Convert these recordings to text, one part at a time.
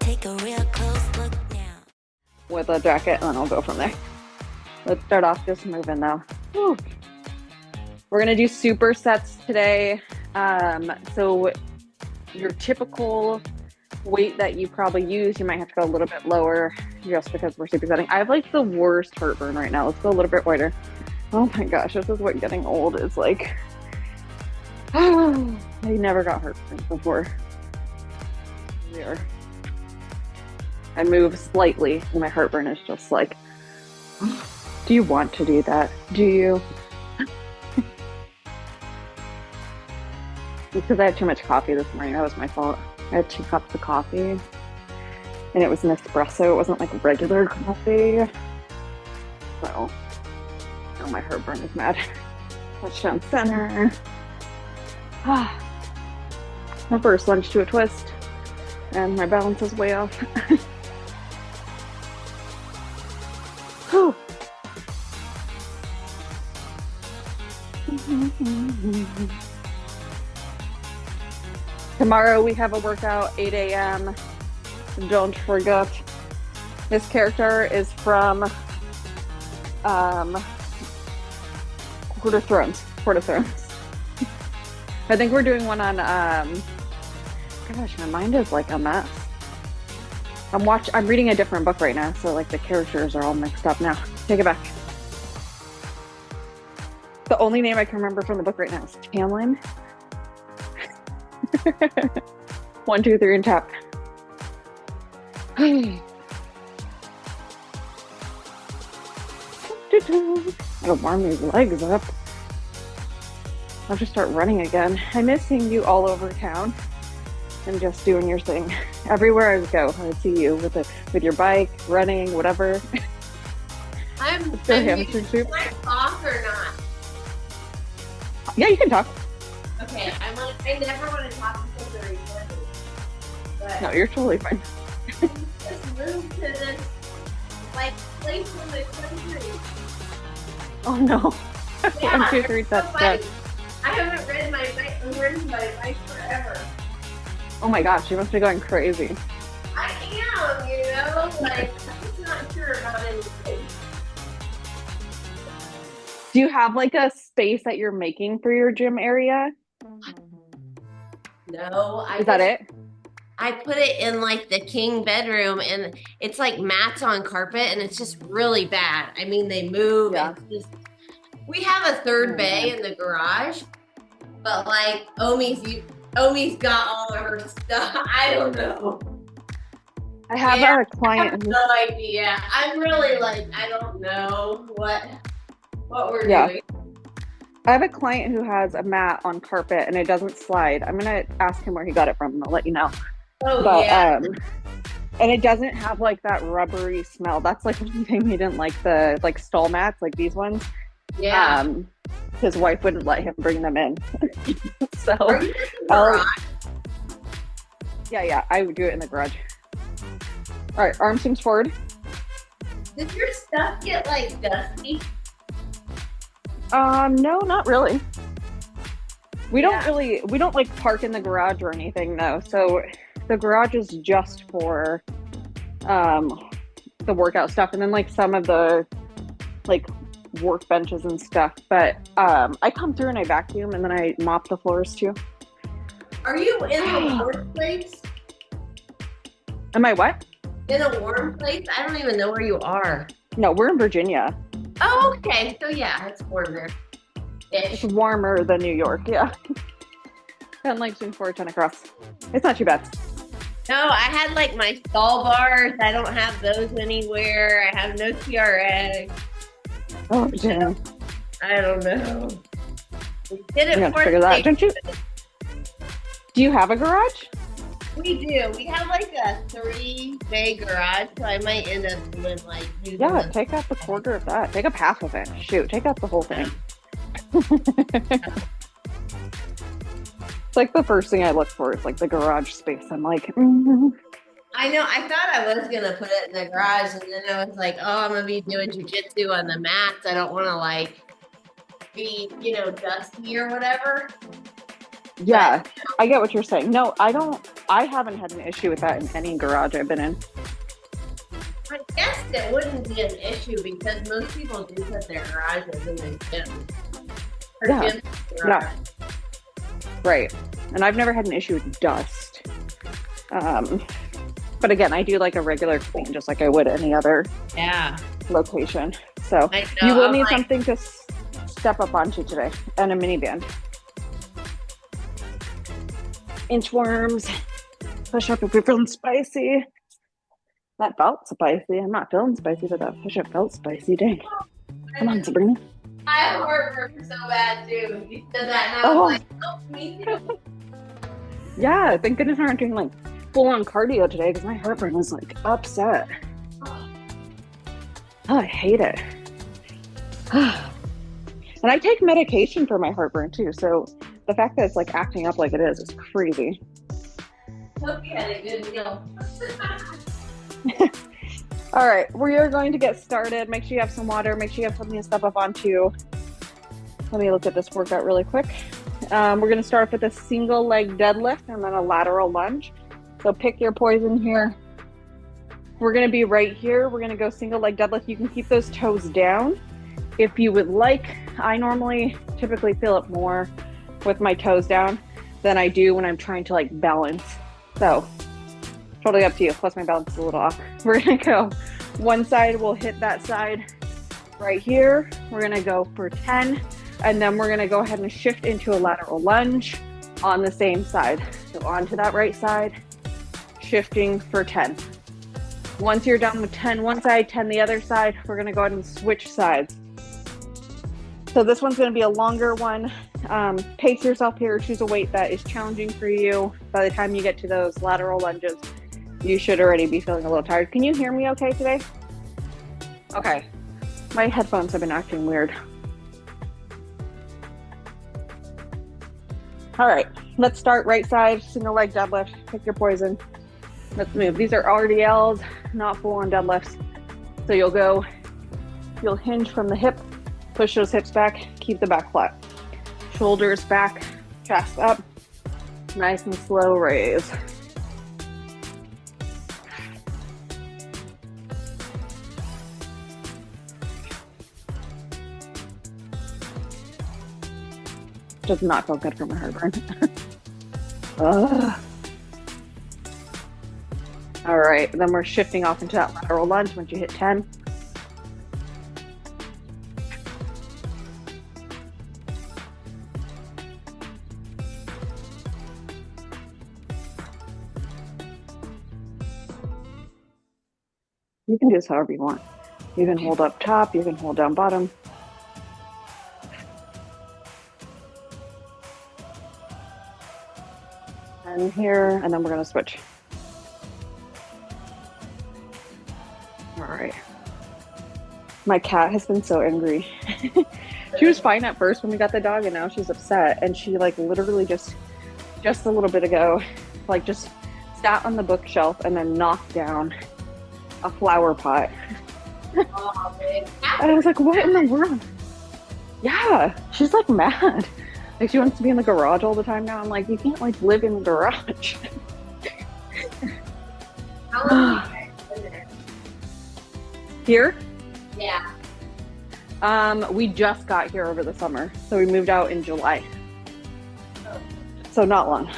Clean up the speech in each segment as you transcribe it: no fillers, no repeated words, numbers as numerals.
Take a real close look now. With a jacket, and then I'll go from there. Let's start off just moving though. Whew. We're gonna do supersets today. So your typical weight that you probably use, you might have to go a little bit lower just because we're supersetting. I have like the worst heartburn right now. Let's go a little bit wider. Oh my gosh, this is what getting old is like. I never got heartburn before. Here. I move slightly and my heartburn is just like, do you want to do that? Do you? Because I had too much coffee this morning. That was my fault. I had 2 cups of coffee and it was an espresso. It wasn't like regular coffee. So, oh, my heartburn is mad. Touchdown center. My first lunge to a twist and my balance is way off. Whew. Tomorrow we have a workout, 8 a.m. Don't forget. This character is from Court of Thrones. I think we're doing one on gosh, my mind is like a mess. I'm reading a different book right now, so like the characters are all mixed up now. Take it back. The only name I can remember from the book right now is Tamlin. 1, 2, 3, and tap. I gotta warm these legs up. I'll just start running again. I miss seeing you all over town and just doing your thing. Everywhere I go, I see you with your bike, running, whatever. I'm hamster soup. Can I talk or not? Yeah, you can talk. Okay, I never want to talk until they're recording. But No, you're totally fine. just moved to this like place in the country. Oh no. Yeah, 1, 2, 3, that's like, I haven't ridden my bike forever. Oh my gosh, you must be going crazy. I am, like I'm just not sure about anything. Do you have like a space that you're making for your gym area? No, Is that it? I put it in like the king bedroom and it's like mats on carpet and it's just really bad. I mean, they move. Yeah. It's just, we have a third bay in the garage, but like Omi's got all of her stuff. I don't know. I have a client. I have no idea. I'm really like, I don't know what we're doing. I have a client who has a mat on carpet and it doesn't slide. I'm gonna ask him where he got it from and I'll let you know. Oh, But yeah. and it doesn't have like that rubbery smell. That's like one thing he didn't like, the like stall mats, like these ones. Yeah. His wife wouldn't let him bring them in. So Are you in the garage? yeah, I would do it in the garage. All right, arm swings forward. Did your stuff get like dusty? No, not really. We Yeah. don't like park in the garage or anything though. So the garage is just for the workout stuff and then like some of the like workbenches and stuff. But I come through and I vacuum and then I mop the floors too. Are you in a warm place? Am I what? In a warm place? I don't even know where you are. No, we're in Virginia. Oh, okay. So yeah, it's warm there. It's warmer than New York, yeah. 10 legs swing forward, 10 across. It's not too bad. No, I had like my stall bars. I don't have those anywhere. I have no TRX. Oh, Jim. I don't know. We did it We have to for figure that out, don't you? Do you have a garage? We do. We have like a 3-bay garage, so I might end up doing like using Yeah, the- take up a quarter of that. Take up half of it. Shoot, take up the whole thing. It's like the first thing I look for is like the garage space. I'm like, I know. I thought I was gonna put it in the garage, and then I was like, "Oh, I'm gonna be doing jujitsu on the mats. I don't want to like be, dusty or whatever." Yeah, I get what you're saying. No, I haven't had an issue with that in any garage I've been in. I guess it wouldn't be an issue because most people do put their garages in the gym. Or Yeah. gym garage. Right. And I've never had an issue with dust. But again, I do like a regular clean, just like I would any other Yeah. location. So I know, you will I'm need like- something to step up onto today, and a mini band. Inchworms. Push up if you're feeling spicy. That felt spicy. I'm not feeling spicy, but that push up felt spicy. Dang. Come on, Sabrina. I have heartburn so bad too. You said that and I was like, oh, me too. Yeah, thank goodness I aren't doing like full on cardio today because my heartburn was like upset. Oh, I hate it. And I take medication for my heartburn too, so the fact that it's like acting up like it is crazy. Hope you had a good meal. All right, we are going to get started. Make sure you have some water. Make sure you have something to step up onto. Let me look at this workout really quick. We're going to start off with a single leg deadlift and then a lateral lunge. So pick your poison here. We're going to be right here. We're going to go single leg deadlift. You can keep those toes down if you would like. I typically feel it more with my toes down than I do when I'm trying to like balance. So totally up to you. Plus my balance is a little off. We're going to go one side. We'll hit that side right here. We're going to go for 10. And then we're going to go ahead and shift into a lateral lunge on the same side. So onto that right side, shifting for 10. Once you're done with 10 one side, 10 the other side, we're going to go ahead and switch sides. So this one's going to be a longer one. Pace yourself here. Choose a weight that is challenging for you. By the time you get to those lateral lunges, you should already be feeling a little tired. Can you hear me okay today? Okay. My headphones have been acting weird. All right, let's start right side, single leg deadlift. Pick your poison. Let's move. These are RDLs, not full on deadlifts. So you'll hinge from the hip, push those hips back, keep the back flat. Shoulders back, chest up, nice and slow raise. Does not feel good for my heartburn. All right, then we're shifting off into that lateral lunge once you hit 10. You can do this however you want. You can hold up top, you can hold down bottom. And here, and then we're gonna switch. All right. My cat has been so angry. She was fine at first when we got the dog, and now she's upset. And she like literally just a little bit ago, like just sat on the bookshelf and then knocked down a flower pot. Oh, man. And I was like, what in the world? Yeah, she's like mad. Like she wants to be in the garage all the time now. I'm like, you can't like live in the garage. How long have you guys been there? Here? Yeah. We just got here over the summer. So we moved out in July. Oh. So not long.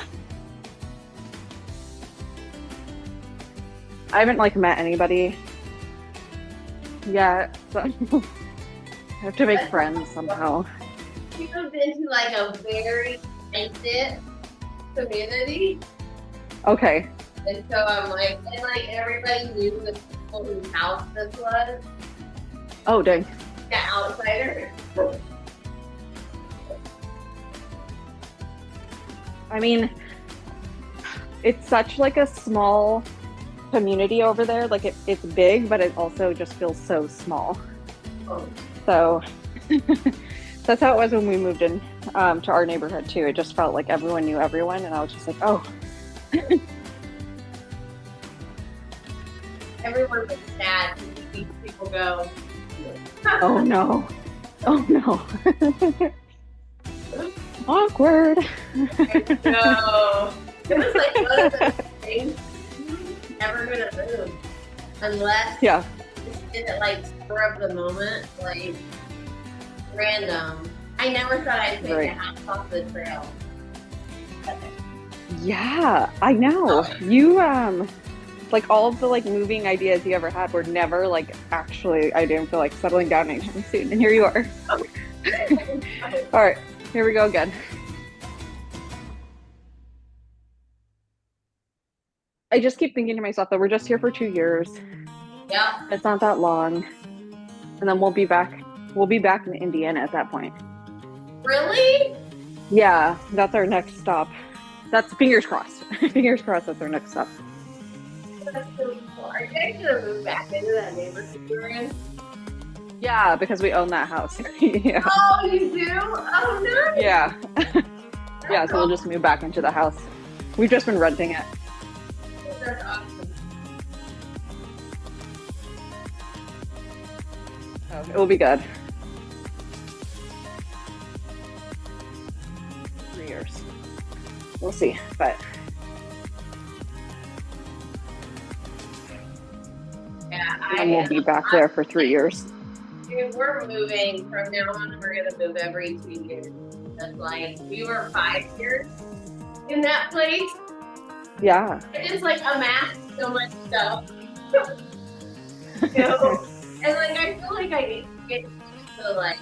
I haven't like met anybody yet. So I have to make friends somehow. You moved into like a very tight-knit community. Okay. And so I'm like, and like everybody knew the people whose house this was. Oh, dang. The outsider. I mean, it's such like a small community over there. Like it's big, but it also just feels so small. Oh. So that's how it was when we moved in to our neighborhood too. It just felt like everyone knew everyone, and I was just like, oh. Everyone was sad to see people go. Oh no. Oh no. Awkward. No. It was like one of those things never gonna move unless Yeah. you did it like spur of the moment, like random. I never thought I'd take Right. a house off the trail. Yeah, I know. You like all of the like moving ideas you ever had were never like actually I didn't feel like settling down anytime soon. And here you are. All right, here we go again. I just keep thinking to myself that we're just here for 2 years. Yep. It's not that long. And then we'll be back. We'll be back in Indiana at that point. Really? Yeah, that's our next stop. That's fingers crossed. Fingers crossed that's our next stop. That's so cool. Are you guys gonna move back into that neighborhood you're in? Yeah, because we own that house. Yeah. Oh, you do? Oh, nice. Yeah. Yeah, so we'll just move back into the house. We've just been renting it. That's awesome. So it will be good. 3 years. We'll see, but Yeah, and we'll be back there for 3 years. Dude, we're moving from now on. We're gonna move every 2 years. That's like we were 5 years in that place. Yeah. It just like amassed so much stuff. You know? And like I feel like I get used to like,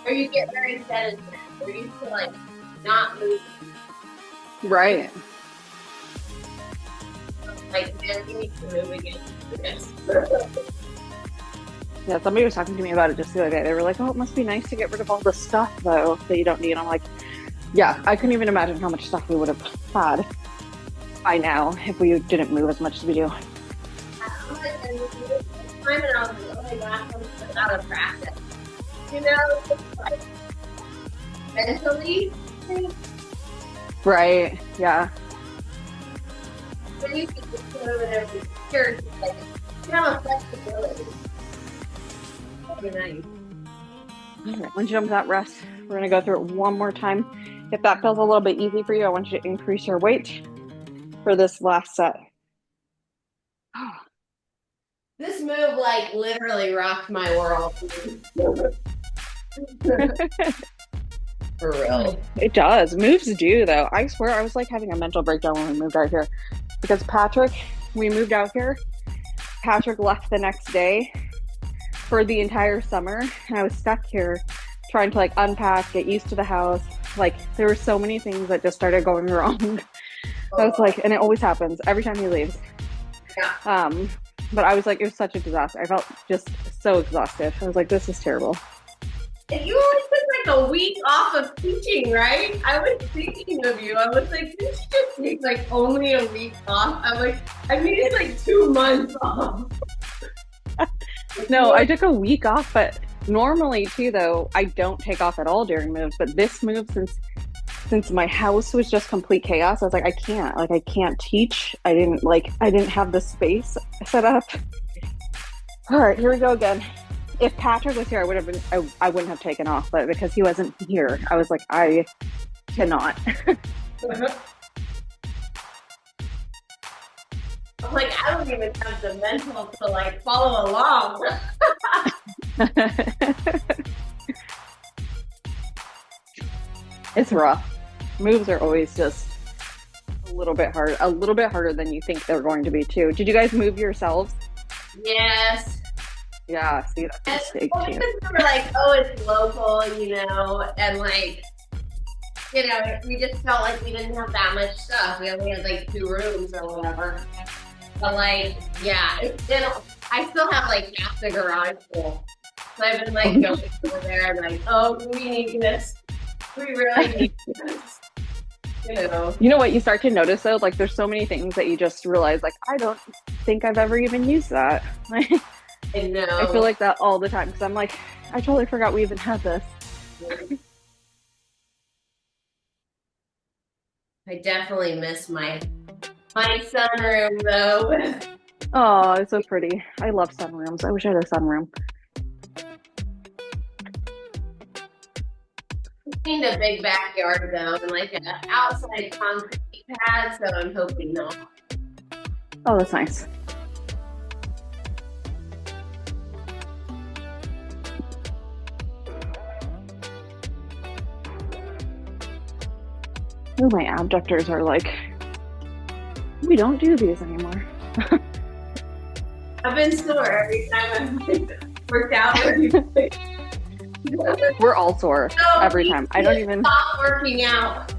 or you get very sedentary. Or you used to like not move. Right. Like man, you need to move again. Yes. Yeah, somebody was talking to me about it just the other day. They were like, oh, it must be nice to get rid of all the stuff, though, that you don't need. I'm like, yeah, I couldn't even imagine how much stuff we would have had by now if we didn't move as much as we do. And I was like, oh my gosh, I'm out of practice. You know, just like mentally. Right, yeah. So you can just move it every year. Like, you have a flexibility. That'd be nice. All right, once you jump that rest, we're going to go through it one more time. If that feels a little bit easy for you, I want you to increase your weight for this last set. This move, like, literally rocked my world. For real. It does. Moves do, though. I swear I was like having a mental breakdown when we moved out here. Because we moved out here. Patrick left the next day for the entire summer. And I was stuck here trying to like unpack, get used to the house. Like there were so many things that just started going wrong. I was like, and it always happens every time he leaves. Yeah. But I was like, it was such a disaster. I felt just so exhausted. I was like, this is terrible. And you only took like a week off of teaching, right? I was thinking of you. I was like, did you just take like only a week off? I'm like, I needed like 2 months off. No, I took a week off, but normally too, though, I don't take off at all during moves. But this move, since my house was just complete chaos, I was like, I can't teach. I didn't have the space set up. All right, here we go again. If Patrick was here, I wouldn't have taken off, but because he wasn't here, I was like, I cannot. I'm like, I don't even have the mental to like follow along. It's rough. Moves are always just a little bit harder than you think they're going to be too. Did you guys move yourselves? Yes. Yeah, see, that's a mistake Well, too. because we were like, oh, it's local, you know, and like, you know, we just felt like we didn't have that much stuff. We only had like 2 rooms or whatever. But like, yeah, I still have like half the garage full. So I've been like going over there and like, oh, we need this. We really need this. You know what you start to notice though, like there's so many things that you just realize, like, I don't think I've ever even used that. I know. I feel like that all the time because I'm like, I totally forgot we even had this. I definitely miss my sunroom though. Oh, it's so pretty. I love sunrooms. I wish I had a sunroom. Need a big backyard though, and like an outside concrete pad, so I'm hoping not. Oh, that's nice. Oh, my abductors are like, we don't do these anymore. I've been sore every time I've worked out with you. We're all sore So every time. I don't even stop working out.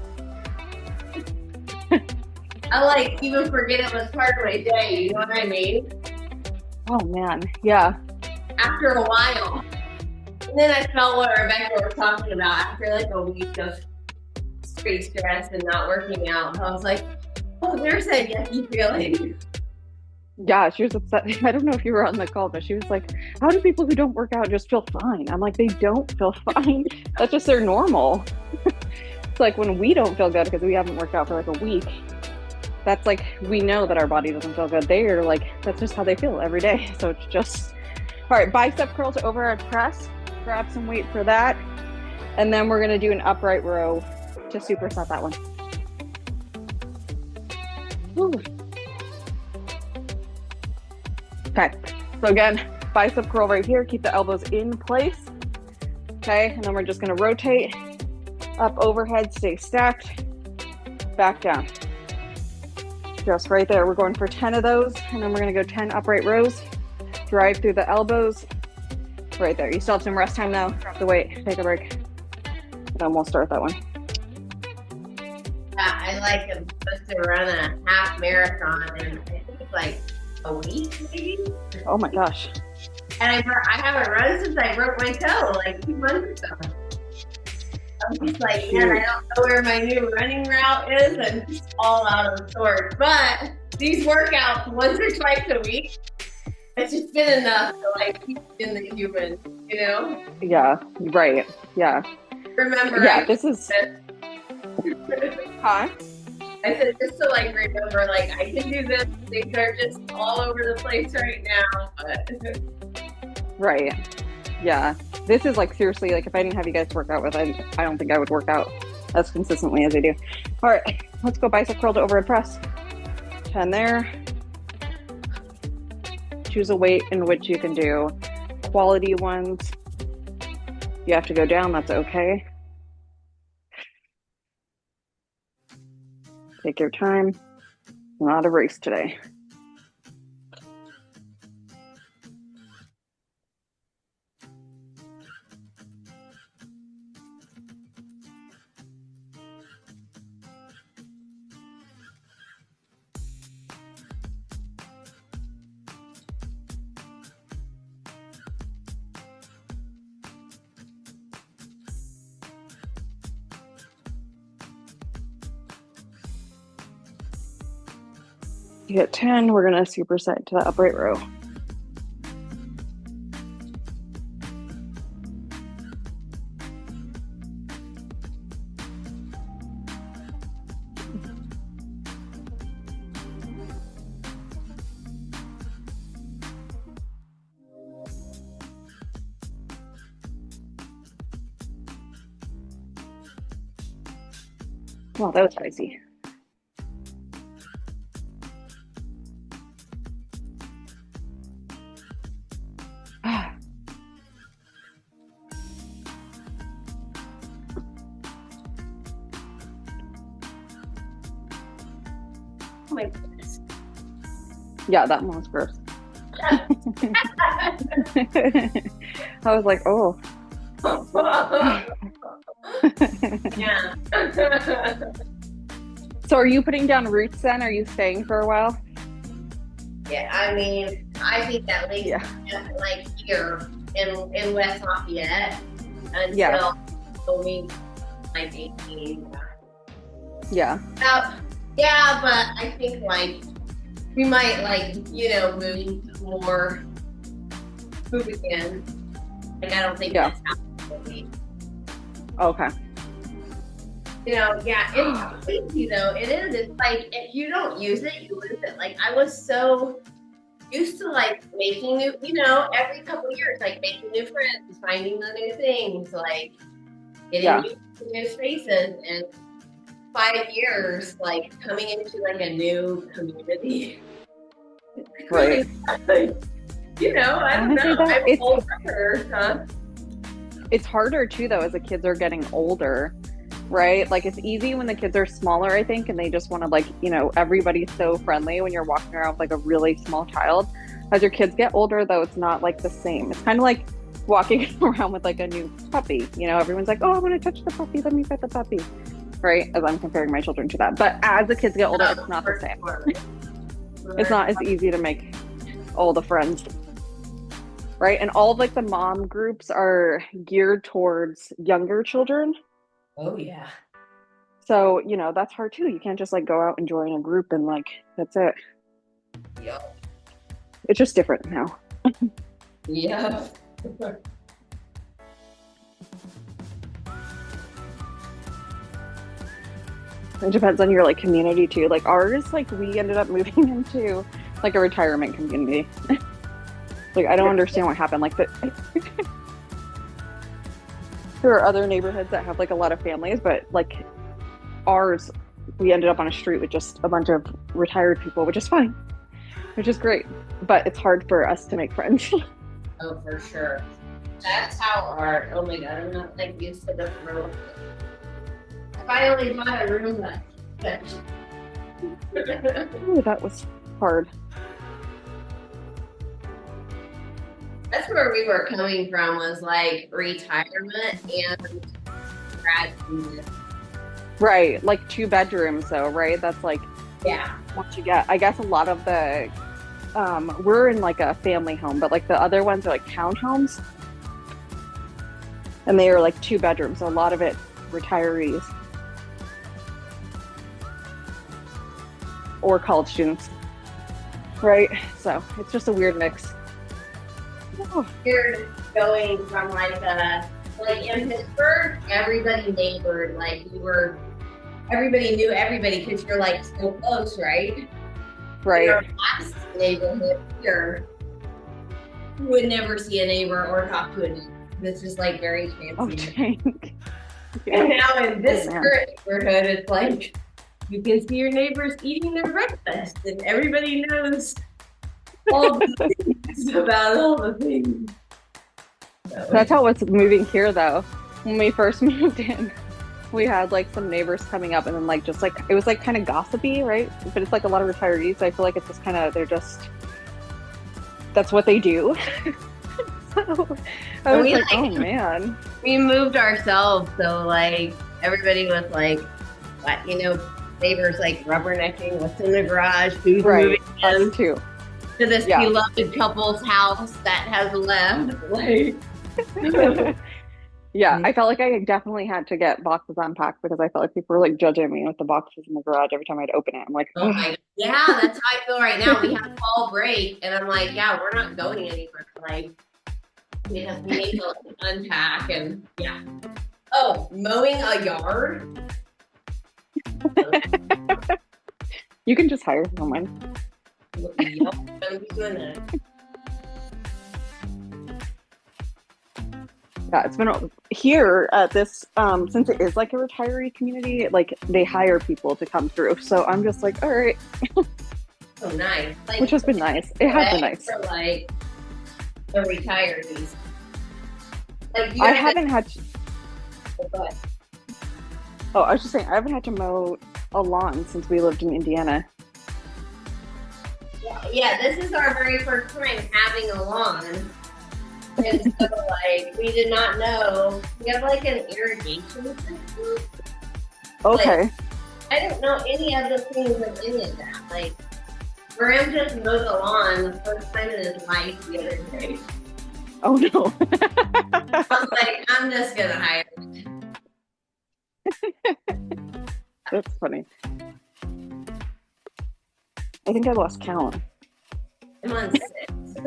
I like even forget it was part of my day. You know what I mean? Oh man, yeah. After a while, and then I felt what Rebecca was talking about. After like a week of straight stress and not working out, I was like, "Oh, there's that yucky feeling." Yeah, she was upset. I don't know if you were on the call, but she was like, how do people who don't work out just feel fine? I'm like, they don't feel fine. That's just their normal. It's like when we don't feel good because we haven't worked out for like a week, that's like, we know that our body doesn't feel good. They are like, that's just how they feel every day. So it's just, all right, bicep curl to overhead press. Grab some weight for that. And then we're going to do an upright row to superset that one. Ooh. Okay, so again, bicep curl right here. Keep the elbows in place. Okay, and then we're just gonna rotate up overhead, stay stacked, back down. Just right there. We're going for 10 of those, and then we're gonna go 10 upright rows. Drive through the elbows. Right there. You still have some rest time now. Drop the weight, take a break. And then we'll start that one. I like am supposed to run a half marathon, and I think it's like a week maybe. Oh my gosh. And I haven't run since I broke my toe like 2 months ago. I'm just like, man, I don't know where my new running route is. I'm just all out of sorts. But these workouts once or twice a week, it's just been enough to like keep in the human, you know? Yeah, right. Yeah. Remember, Yeah, this is. Huh? I said just to like remember, like I can do this. Things are just all over the place right now. But Right. Yeah. This is like seriously, like if I didn't have you guys work out with, I don't think I would work out as consistently as I do. All right, let's go bicep curl to overhead press. 10 there. Choose a weight in which you can do quality ones. You have to go down, that's okay. Take your time. Not a race today. You get 10, we're gonna superset to the upright row. Wow, that was spicy. oh my goodness. Yeah, that one was gross. I was like, oh. Yeah. So are you putting down roots then? Are you staying for a while? Yeah, I mean, I think at least like here in West Lafayette until the week like 18. Yeah. Yeah, but I think like we might like, you know, move again. Like I don't think that's happening. Okay. You know, yeah, it's crazy though. It is. It's like if you don't use it, you lose it. Like I was so used to like making new, you know, every couple of years, like making new friends, finding the new things, like, getting used to new spaces, and 5 years, like coming into like a new community. Right. You know, I don't know. I'm older, huh? It's harder too, though, as the kids are getting older, right? Like, it's easy when the kids are smaller, I think, and they just want to, like, you know, everybody's so friendly when you're walking around with like a really small child. As your kids get older, though, it's not like the same. It's kind of like walking around with like a new puppy. You know, everyone's like, oh, I want to touch the puppy. Let me pet the puppy. Right? As I'm comparing my children to that. But as the kids get older, it's not the same. It's not as easy to make all the friends. Right? And all of like the mom groups are geared towards younger children. Oh, yeah. So, you know, that's hard too. You can't just like go out and join a group and like, that's it. Yep. It's just different now. Yeah. It depends on your like community too. Like ours, like we ended up moving into like a retirement community. Like I don't understand what happened. Like there are other neighborhoods that have like a lot of families, but like ours, we ended up on a street with just a bunch of retired people, which is fine, which is great. But it's hard for us to make friends. Oh, for sure. That's how oh my God, I'm not like used to the room. If I only bought a room that Ooh, that was hard. That's where we were coming from, was like retirement and grad student. Right, like 2 bedrooms though, right? That's like, yeah. Once you get, I guess a lot of the, we're in like a family home, but like the other ones are like townhomes. And they are like 2 bedrooms, so a lot of it retirees. Or college students, right? So it's just a weird mix. Weird going from like in Pittsburgh, everybody neighbored, like everybody knew everybody because you're like so close, right? Right. Your last neighborhood here, you would never see a neighbor or talk to a neighbor. This is like very fancy. Oh, dang. Yeah. And now in this current neighborhood, it's like you can see your neighbors eating their breakfast, and everybody knows all the things about all the things. So That's how it's moving here, though. When we first moved in, we had like some neighbors coming up, and then like just like it was like kind of gossipy, right? But it's like a lot of retirees. So I feel like it's just kind of that's what they do. So I was like, oh man. We moved ourselves, so like everybody was like, what, you know, neighbors like rubbernecking what's in the garage, who's moving in us too. To this beloved couple's house that has left. Like, yeah, I felt like I definitely had to get boxes unpacked because I felt like people were like judging me with the boxes in the garage every time I'd open it. I'm like, oh my God. Yeah, that's how I feel right now. We have fall break, and I'm like, yeah, we're not going anywhere. Like, we need to like, unpack and yeah. Oh, mowing a yard. You can just hire someone. Yep, I'm doing that. Yeah, it's been here at this since it is like a retiree community, like they hire people to come through. So I'm just like, all right. Oh, nice. Like, which has been nice. It has been nice. For like the retirees. Like I haven't had to, but oh, I was just saying I haven't had to mow a lawn since we lived in Indiana. Yeah, this is our very first time having a lawn. And so, like, we did not know. We have, like, an irrigation system. Okay. Like, I don't know any of the things of any of that. Like, Graham just mowed the lawn the first time in his life the other day. Oh, no. I was like, I'm just going to hire him. That's funny. I think I lost count. I'm on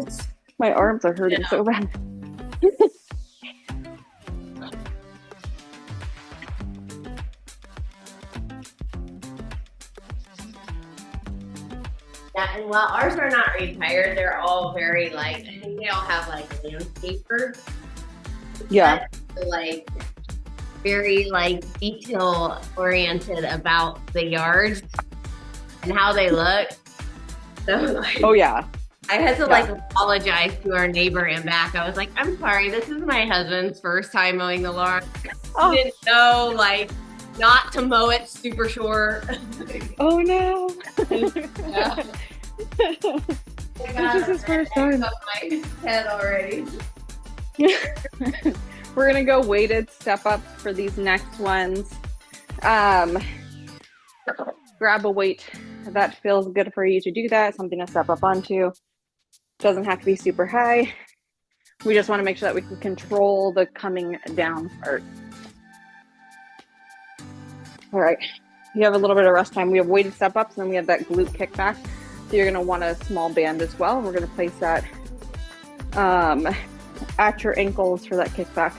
6. My arms are hurting so bad. Yeah, and while ours are not retired, they're all very like, I think they all have like landscapers. Yeah. So, like, very like detail oriented about the yards and how they look. So like, Oh yeah. I had to Yeah. like apologize to our neighbor and back. I was like, I'm sorry, this is my husband's first time mowing the lawn. Oh, He didn't know like not to mow it super short. oh no. Yeah. This is his first time. Off my head already. We're gonna go weighted step up for these next ones. Grab a weight that feels good for you to do that, something to step up onto. Doesn't have to be super high. We just want to make sure that we can control the coming down part. All right, you have a little bit of rest time. We have weighted step ups, and then we have that glute kickback. So you're gonna want a small band as well. We're gonna place that at your ankles for that kickback.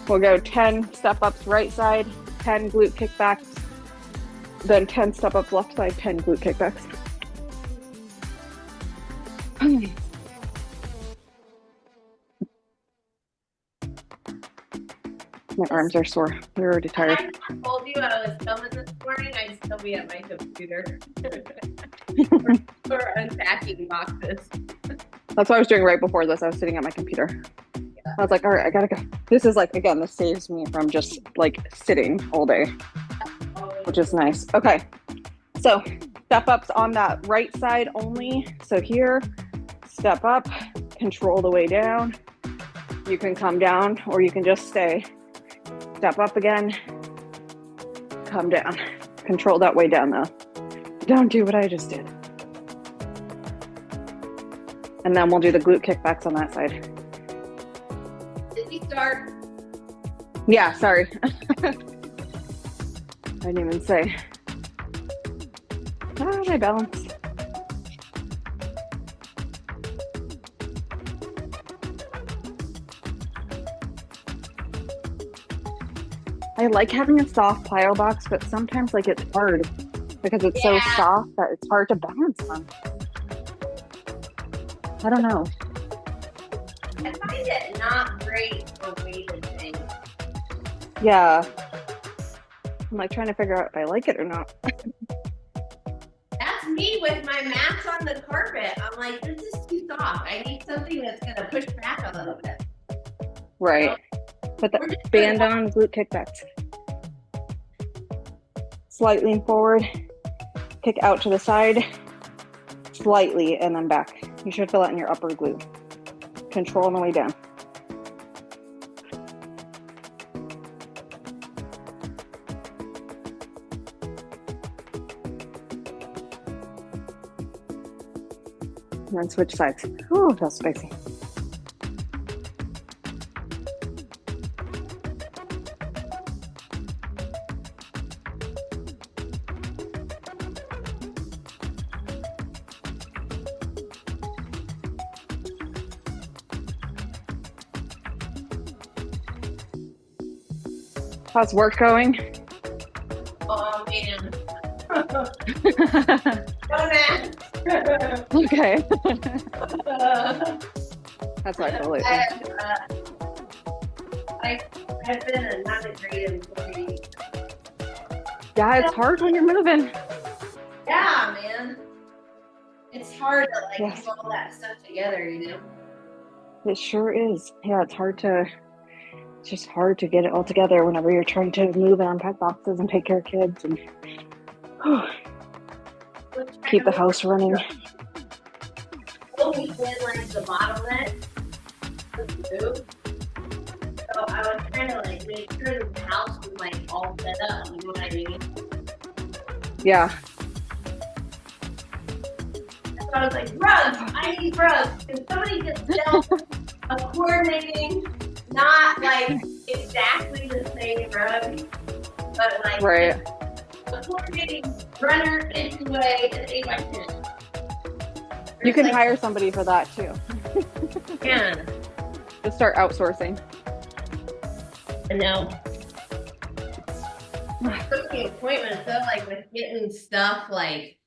We'll go 10 step ups right side, 10 glute kickbacks, then 10 step ups left side, 10 glute kickbacks. My arms are sore. We're already tired. I told you I was filming this morning. I'd still be at my computer. Or unpacking boxes. That's what I was doing right before this. I was sitting at my computer. I was like, all right, I gotta go. This is like, again, this saves me from just like sitting all day, which is nice. Okay, so step ups on that right side only. So here, step up, control the way down. You can come down or you can just stay. Step up again, come down. Control that way down though. Don't do what I just did. And then we'll do the glute kickbacks on that side. Did we start? Yeah, sorry. I didn't even say. Ah, my balance. I like having a soft plyo box, but sometimes like it's hard because it's so soft that it's hard to balance on. I don't know. I find it not great for weighted things. Yeah. I'm like trying to figure out if I like it or not. That's me with my mats on the carpet. I'm like, this is too soft. I need something that's gonna push back a little bit. Right. Put the band on, glute kickbacks. Slight lean forward, kick out to the side, slightly, and then back. You should feel that in your upper glute. Control on the way down. And then switch sides. Ooh, that's spicy. How's work going? Oh man. Oh man. Okay. That's why I feel lately. I've been not a great employee. Yeah, it's hard when you're moving. Yeah, man. It's hard to like Yes. put all that stuff together, you know? It sure is. Yeah, it's just hard to get it all together whenever you're trying to move and unpack boxes and take care of kids and keep the house running. What we did like the bottleneck was move. So I was trying to like make sure that the house was like all set up, you know what I mean? Yeah. So I was like, rugs, I need rugs. Can somebody just build a coordinating, not like exactly the same rug, but like Right. a coordinating runner, entryway, and 8x10. You can hire somebody for that too. Yeah, Just start outsourcing. I know. Took the appointment though, like with getting stuff like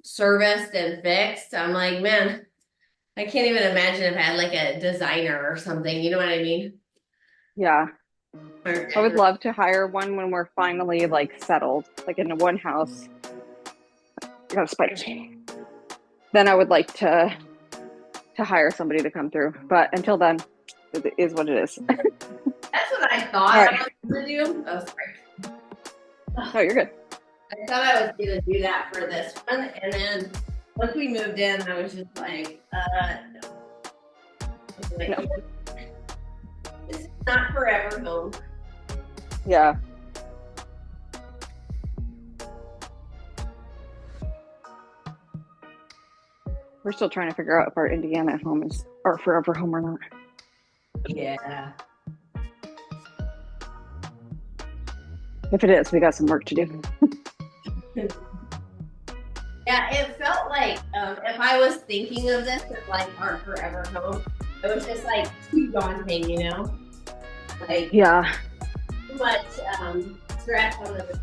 serviced and fixed. I'm like, man, I can't even imagine if I had like a designer or something. You know what I mean? Yeah. I would love to hire one when we're finally like settled, like in one house. I got a spider. Then I would like to hire somebody to come through. But until then, it is what it is. That's what I thought All right. I was gonna do. Oh, sorry. Oh, you're good. I thought I was gonna do that for this one, and then once we moved in, I was just like, no. Like, No. This is not forever home. Yeah. We're still trying to figure out if our Indiana home is our forever home or not. Yeah. If it is, we got some work to do. Yeah, it felt like if I was thinking of this as like our forever home, it was just like too daunting, you know? Like Yeah. too much stress on the.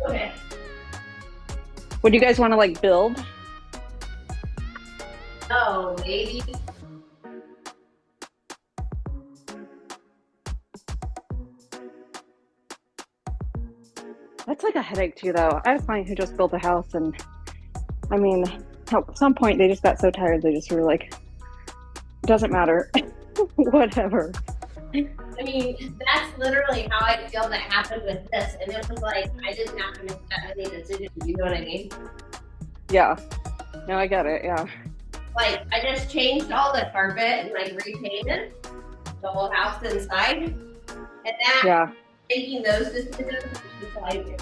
Okay. What do you guys want to like build? Oh, maybe. That's like a headache too, though. I have a client who just built a house, and I mean, at some point they just got so tired they just were like, doesn't matter, whatever. I mean, that's literally how I feel that happened with this, and it was like I didn't have to make that many decisions. You know what I mean? Yeah. No, I get it. Yeah. Like I just changed all the carpet and like repainted the whole house inside, and that Yeah. making those decisions was just like,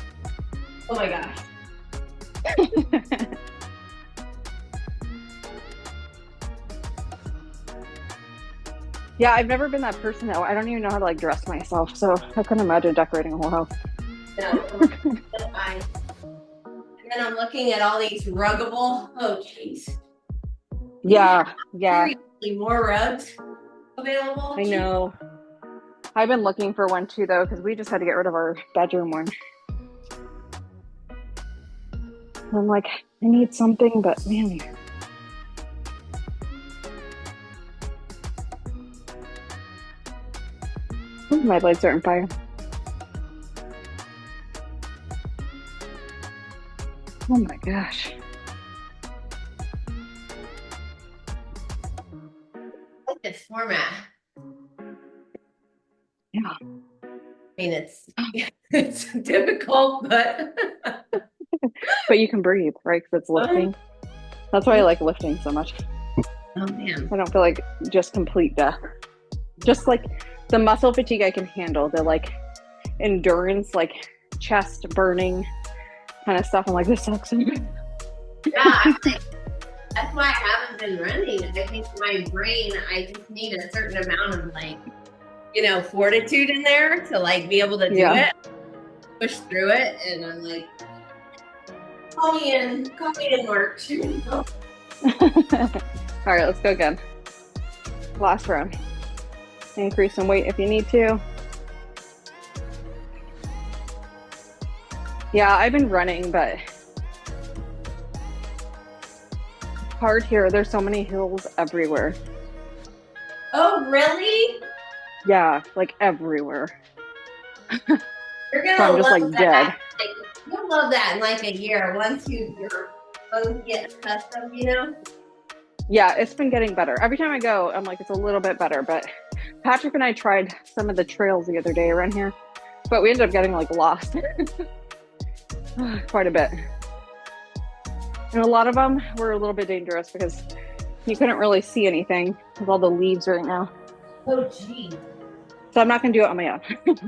oh my gosh. Yeah, I've never been that person though. I don't even know how to like dress myself, so I couldn't imagine decorating a whole house. No, that's fine. And then I'm looking at all these ruggable. Oh jeez. Yeah. Yeah. Seriously, more rugs available. I know. I've been looking for one too, though, because we just had to get rid of our bedroom one. I'm like, I need something, but man. Ooh, my lights are on fire. Oh my gosh. I like this format. Yeah. I mean, it's difficult, but But you can breathe, right? Because it's lifting. That's why I like lifting so much. oh man, I don't feel like just complete death. Just like the muscle fatigue I can handle, the like endurance, like chest burning kind of stuff. I'm like, this sucks. yeah. I think that's why I haven't been running. I think my brain, I just need a certain amount of like, fortitude in there to like be able to do it, push through it, and I'm like, call me in, March. All right, let's go again. Last round. Increase some weight if you need to. Yeah, I've been running, but it's hard here. There's so many hills everywhere. Oh, really? Yeah, like everywhere. You're gonna So I'm just love like that. dead. Like, you'll love that in like a year once you get accustomed, Yeah, it's been getting better. Every time I go, I'm like, it's a little bit better. But Patrick and I tried some of the trails the other day around here, but we ended up getting like lost quite a bit. And a lot of them were a little bit dangerous because you couldn't really see anything with all the leaves right now. Oh, geez. So I'm not going to do it on my own. That's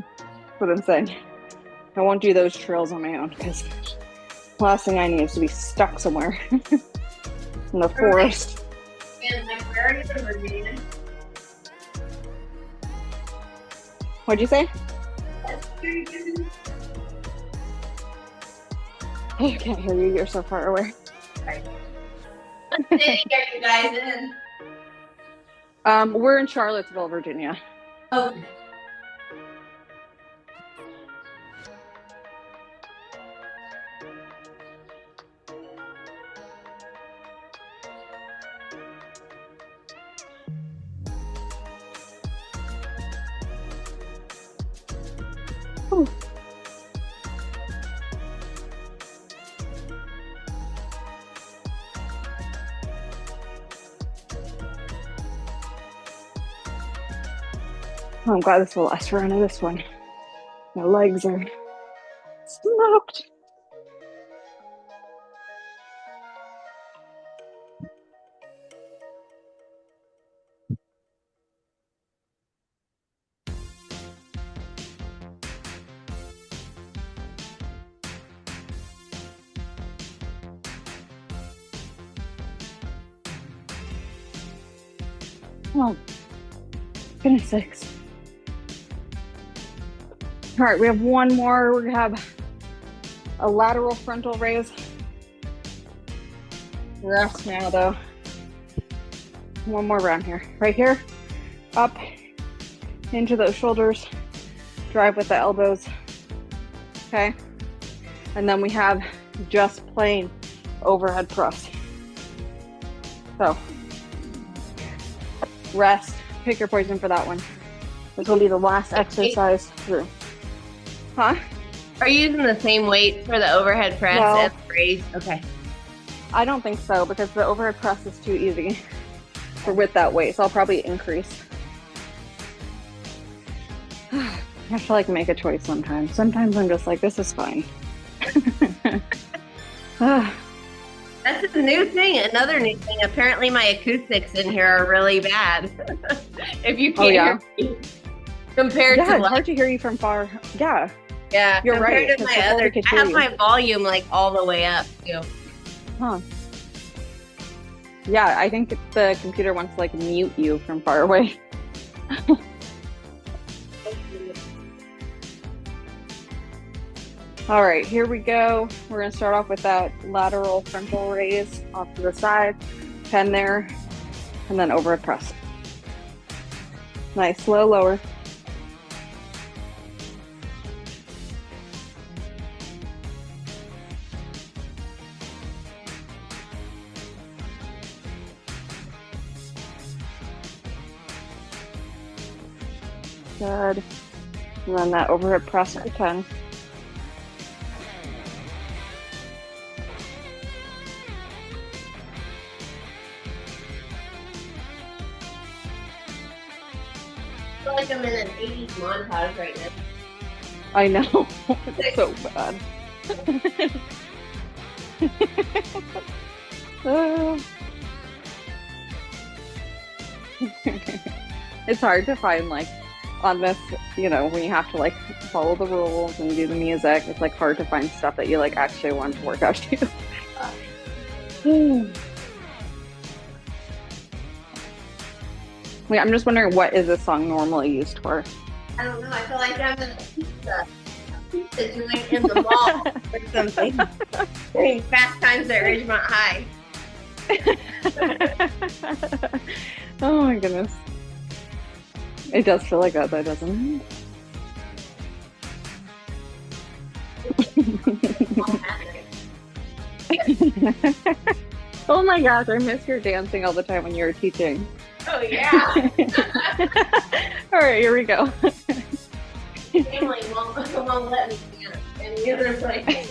what I'm saying. I won't do those trails on my own because the last thing I need is to be stuck somewhere in the forest. And like, where are you in Virginia? What'd you say? That's very good. I can't hear you. You're so far away. What city are you guys in? We're in Charlottesville, Virginia. Oh. Whew. Oh, I'm glad this is the last round of this one. My legs are smoked. Oh, goodness sakes. All right, we have one more. We're gonna have a lateral frontal raise. Rest now though. One more round here. Right here, up into those shoulders, drive with the elbows. Okay. And then we have just plain overhead press. So rest, pick your poison for that one. This will be the last exercise through. Huh? Are you using the same weight for the overhead press No. as the raise? Okay. I don't think so because the overhead press is too easy for with that weight. So I'll probably increase. I have to like make a choice sometimes. Sometimes I'm just like, this is fine. That's a new thing. Another new thing. Apparently my acoustics in here are really bad. If you can't hear me. Compared Yeah, to it's hard to hear you from far. Yeah, yeah, you're right. compared to my other, I have my volume like all the way up too. Huh. Yeah, I think the computer wants to like mute you from far away. All right, here we go. We're gonna start off with that lateral frontal raise off to the side, 10 there, and then overhead press. Nice, slow lower. Good. And then that overhead press for 10. I feel like I'm in an 80s montage right now. I know. It's so bad. It's hard to find like on this, you know, when you have to like follow the rules and do the music, it's like hard to find stuff that you like actually want to work out to. Wait, I'm just wondering, what is this song normally used for? I don't know. I feel like I'm in a pizza joint in the mall or something. Doing Fast Times at Ridgemont High. Oh my goodness. It does feel like that though, doesn't it? Oh my gosh, I miss your dancing all the time when you were teaching. Oh yeah. All right, here we go. Family won't let me dance. And the other's like,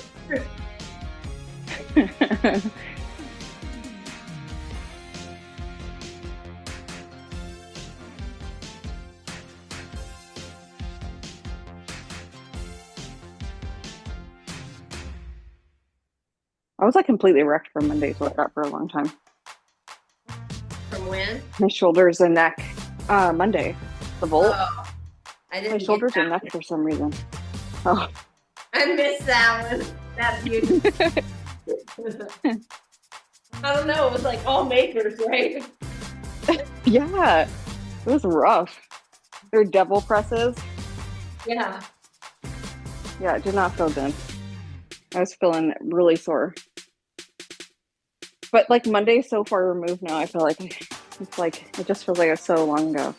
I was like completely wrecked from Monday's workout for a long time. from when? My shoulders and neck. Monday, the volt. Oh, I didn't My get shoulders that and neck for some reason. Oh, I missed that one. That beauty. I don't know. It was like all makers, right? yeah, it was rough. They're devil presses. Yeah. Yeah, it did not feel good. I was feeling really sore. But like Monday's so far removed now, I feel like it's like it just feels like it's so long ago.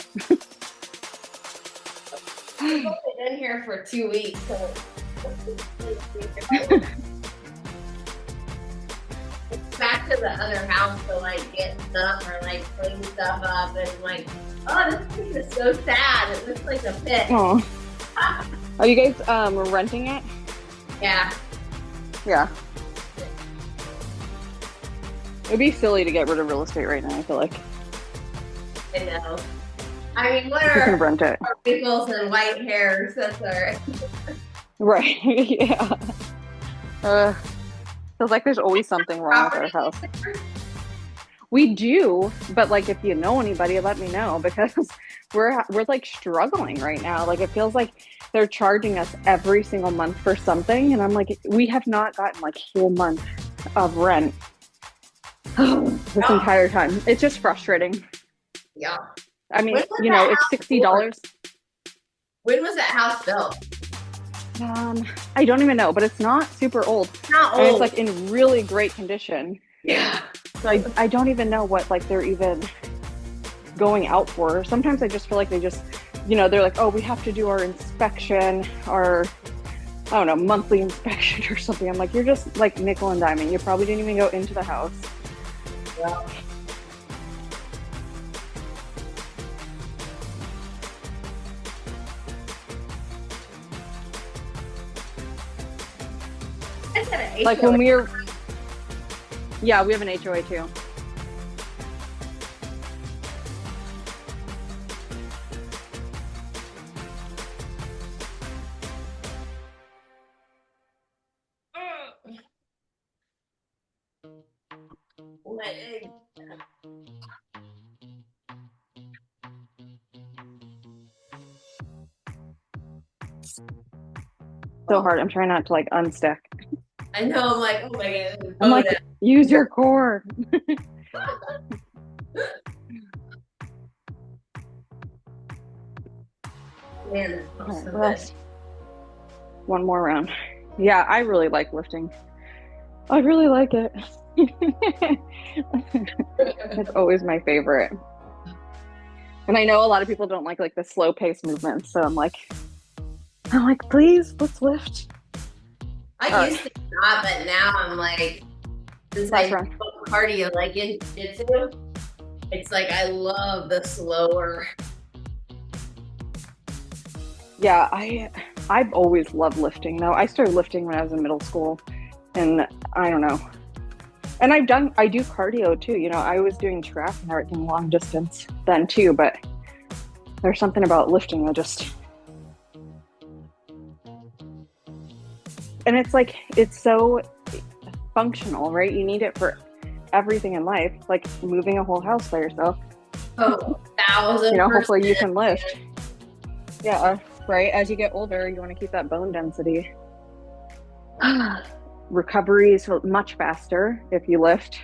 I've only been here for 2 weeks, so it's back to the other house to like get stuff or like clean stuff up and like, oh, this place is so sad. It looks like a pit. Oh, Are you guys renting it? Yeah. Yeah. It'd be silly to get rid of real estate right now, I feel like. I know. I mean, what You can are rent it. wrinkles and white hairs? That's all right. Right. Yeah. Feels like there's always something wrong with our house. We do, but like if you know anybody, let me know because we're like struggling right now. Like it feels like they're charging us every single month for something, and I'm like, we have not gotten like a whole month of rent this entire time. It's just frustrating. Yeah. I mean, you know, it's $60. When was that house built? I don't even know, but it's not super old. It's not And old. it's like in really great condition. Yeah. So I don't even know what like they're even going out for. Sometimes I just feel like they just, you know, they're like, oh, we have to do our inspection, our, I don't know, monthly inspection or something. I'm like, you're just like nickel and diming. You probably didn't even go into the house. Yeah. Like when we were, yeah, we have an HOA too. So hard. I'm trying not to like unstick. I know. I'm like, oh my god. I'm like, use your core. Man, All right, one more round. Yeah, I really like lifting. I really like it. It's always my favorite. And I know a lot of people don't like the slow pace movements, so I'm like, please, let's lift. I used to not, but now I'm like, since I do cardio like in jiu-jitsu, it's like I love the slower. Yeah, I've always loved lifting though. I started lifting when I was in middle school, and I don't know. And I do cardio too. You know, I was doing track and everything long distance then too, but there's something about lifting that just, and it's like, it's so functional, right? You need it for everything in life, like moving a whole house by yourself. Oh, 1,000%. You know, hopefully you can lift. Yeah, right. As you get older, you want to keep that bone density. Recovery is much faster if you lift.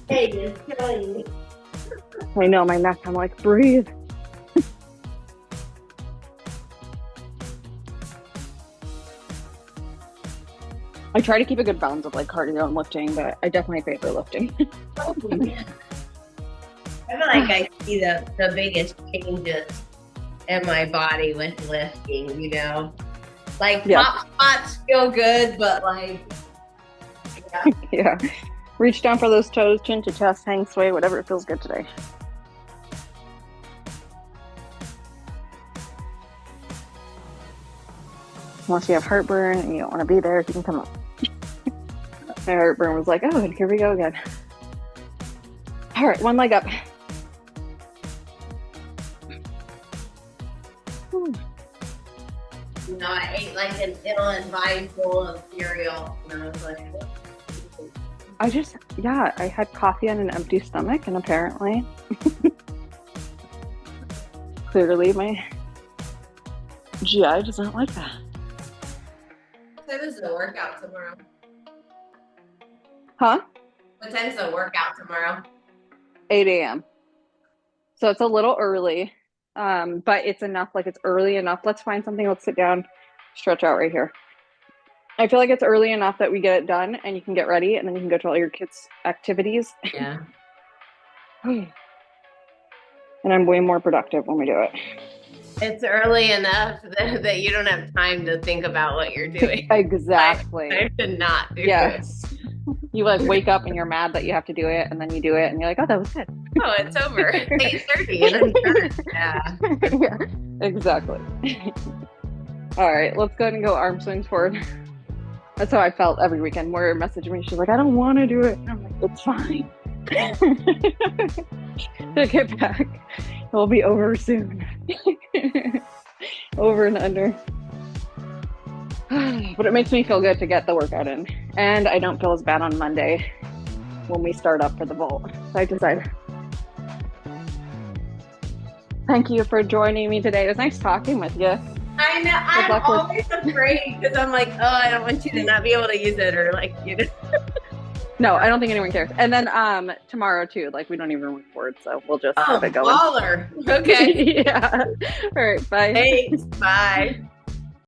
Hey, it's killing me. I know, my neck, I'm like, breathe. I try to keep a good balance of like cardio and lifting, but I definitely favor lifting. I feel like I see the biggest changes in my body with lifting, you know? Like, pop spots feel good, but like, yeah. Yeah. Reach down for those toes, chin to chest, hang, sway, whatever it feels good today. Unless you have heartburn and you don't want to be there, you can come up. My heartburn was like, oh, and here we go again. All right, one leg up. You know, I ate like an inland vine full of cereal, and I was like, I had coffee on an empty stomach, and apparently, clearly my GI does not like that. what time is the workout tomorrow? Huh? What time's the workout tomorrow? 8 a.m. So it's a little early, but it's enough. Like it's early enough. Let's find something. Let's sit down, stretch out right here. I feel like it's early enough that we get it done and you can get ready and then you can go to all your kids' activities. Yeah. And I'm way more productive when we do it. It's early enough that you don't have time to think about what you're doing. Exactly. I should not do Yes. You like wake up and you're mad that you have to do it, and then you do it, and you're like, oh, that was good. Oh, it's over. It's 8:30 and I'm done. Yeah. Yeah, exactly. All right, let's go ahead and go arm swings forward. That's how I felt every weekend. Moira messaged me. She's like, I don't want to do it. And I'm like, it's fine. To get back. It'll be over soon. Over and under. But it makes me feel good to get the workout in. And I don't feel as bad on Monday when we start up for the vault. So I decided. Thank you for joining me today. It was nice talking with you. I know. I'm always afraid because I'm like, oh, I don't want you to not be able to use it or like, you know. No, I don't think anyone cares. And then tomorrow too, like we don't even record, so we'll just have it going. Baller. Okay. Yeah. All right. Bye. Thanks. Bye.